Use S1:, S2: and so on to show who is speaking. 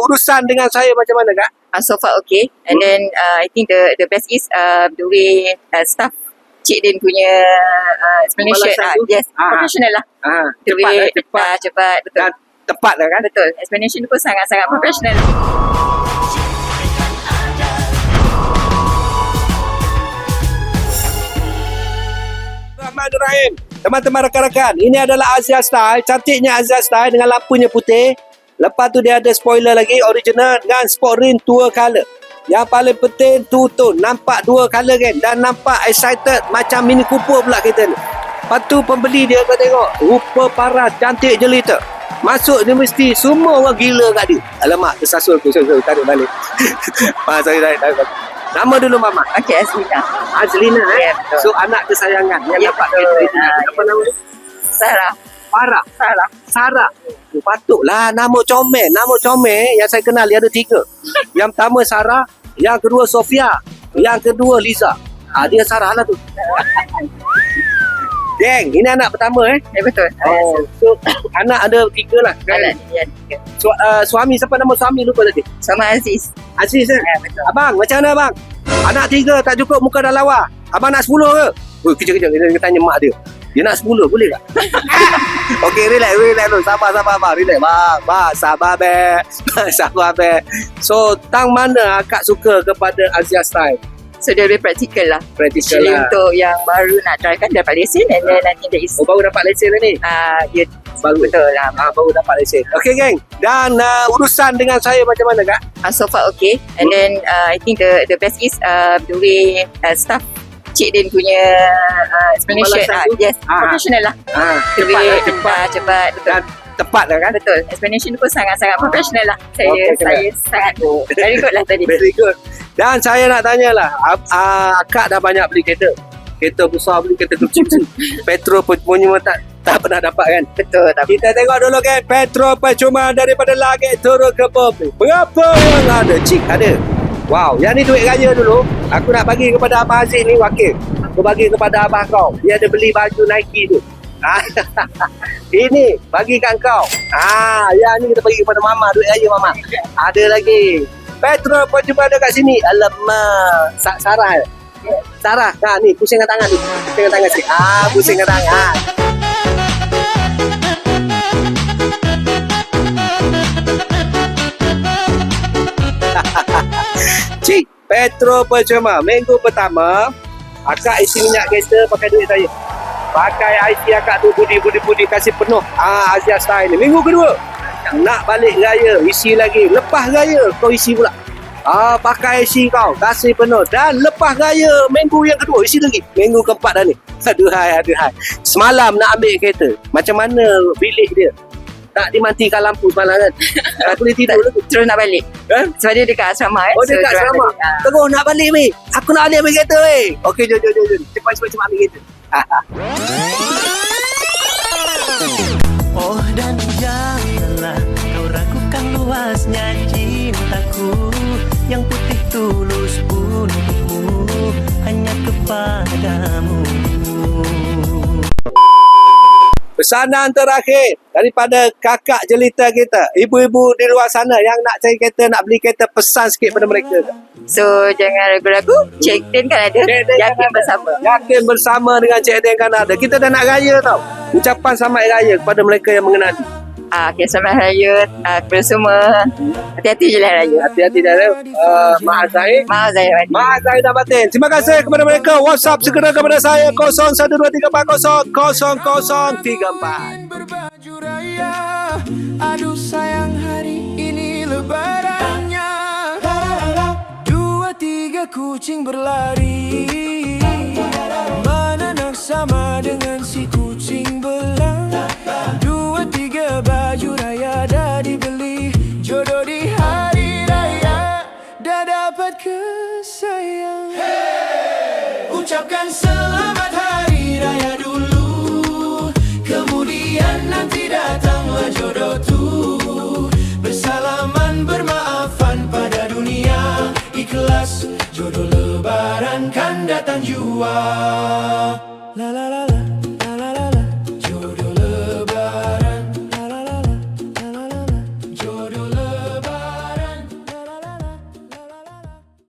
S1: urusan dengan saya macam mana Kak?
S2: So far okay. And then I think the best is the way staff Cik Din punya explanation. Yes, professional lah. Cepat, betul.
S1: Dan tepat lah kan?
S2: Betul. Explanation tu pun sangat-sangat professional.
S1: Bismillahirrahmanirrahim. Teman-teman rakan-rakan, ini adalah Azia Style. Cantiknya Azia Style dengan lampunya putih. Lepas tu dia ada spoiler lagi, original dengan sport ring tua color. Yang paling penting two-tone, nampak dua color kan, dan nampak excited macam Mini Cooper pula kita ni. Lepas tu pembeli dia kau tengok, rupa paras, cantik jelita. Masuk dia mesti semua orang gila kat dia. Alamak, tersasul aku, tarik balik. Sorry. Nama dulu Mama.
S2: Okay, Azlina.
S1: Azlina
S2: Ya, betul.
S1: So anak kesayangan yang
S2: Ya,
S1: dapat
S2: betul.
S1: kereta. Apa nama dia?
S2: Sarah.
S1: Sarah. Oh, patutlah nama comel. Nama comel yang saya kenal dia ada 3. Yang pertama Sarah, yang kedua Sofia, yang kedua Liza. Dia Sarah lah tu. Geng, ini anak pertama
S2: Ya, betul.
S1: So anak ada 3 lah kan?
S2: Anak dia 3.
S1: Suami, siapa nama suami lupa tadi?
S2: Sama Aziz.
S1: Aziz
S2: Ya, betul.
S1: Abang, macam mana abang? Anak 3 tak cukup muka dah lawa. Abang nak 10 ke? Kejap. Kita tanya mak dia. Dia nak 10, boleh tak? Okey, relax dulu. Sabar abang. Relax. Bang, sabar be. So, tang mana akak suka kepada Azia Style?
S2: So dia lebih praktikal lah.
S1: Praktikal
S2: Actually
S1: lah.
S2: untuk yang baru nak try kan dapat lesen, and then nanti there is
S1: Baru dapat lesen lah ni?
S2: dia
S1: Baru.
S2: betul lah.
S1: Baru dapat lesen. Okey, geng. Dan urusan dengan saya macam mana, Kak?
S2: So far okay. And then I think the best is the way staff Cik Din punya explanation. Yes, professional lah. The way cepat, betul.
S1: Dan tepat lah kan?
S2: Betul. Explanation tu pun sangat-sangat professional lah. Saya sangat very good lah tadi.
S1: Very good. Dan saya nak tanyalah, akak dah banyak beli kereta. Kereta besar beli, kereta kecil. Petrol punya tak pernah dapat kan?
S2: Betul.
S1: Kita tengok dulu kan, petrol percuma daripada langit turun ke bumi. Berapa yang ada? Cik ada. Wow, yang ni duit raya dulu. Aku nak bagi kepada Abang Aziz ni, wakil. Aku bagi kepada abang kau. Dia ada beli baju Nike tu. Ini bagi kat kau. Yang ni kita bagi kepada Mama, duit raya Mama. Ada lagi. Petrol pun jumpa ada kat sini. Alamak. Sarah. Ni pusingkan tangan tu. Pusingkan tangan sikit. Pusingkan tangan. Cik, petrol percuma. Minggu pertama, akak isi minyak kereta pakai duit saya. Pakai IC akak tu budi kasih penuh. Azia Style ni. Minggu kedua, nak balik raya, isi lagi. Lepas raya, kau isi pula. Pakai IC kau, kasih penuh. Dan lepas raya, minggu yang kedua, isi lagi. Minggu keempat dah ni. Aduhai. Semalam nak ambil kereta. Macam mana bilik dia? Tak dimatikan lampu semalam kan? Tak boleh tidur lagi.
S2: Terus nak balik. Sebab dia dekat asrama
S1: Dekat asrama. Terus nak balik weh. Aku nak balik ambil kereta weh. Okey, jom. Cepat ambil kereta.
S3: Oh, dan janganlah kau ragukan luasnya cintaku, yang putih tulus untukmu, hanya kepadamu.
S1: Pesanan terakhir daripada kakak jelita kita, ibu-ibu di luar sana yang nak cari kereta, nak beli kereta, pesan sikit pada mereka.
S2: So jangan ragu-ragu, Cik Din kan ada. Yakin bersama
S1: dengan Cik Din kan ada. Kita dah nak raya tau. Ucapan selamat raya kepada mereka yang mengenali.
S2: Okay, selamat raya kepada semua. Hati-hati je lah raya.
S1: Hati-hati je lah. Mak Zahir dah batin. Terima kasih kepada mereka. WhatsApp segera kepada saya 0123400034.
S4: Berbaju raya, aduh sayang hari ini lebarannya. 2, 3 kucing berlari, mana nak sama dengan si kucing belang. 2, 3 baju raya dah dibeli, jodoh di hari raya dah dapat kesayang. Ucapkan selamat hari raya dulu, kemudian nanti datanglah jodoh tuh. Bersalaman bermaafan pada dunia, ikhlas jodoh lebaran kan datang jua.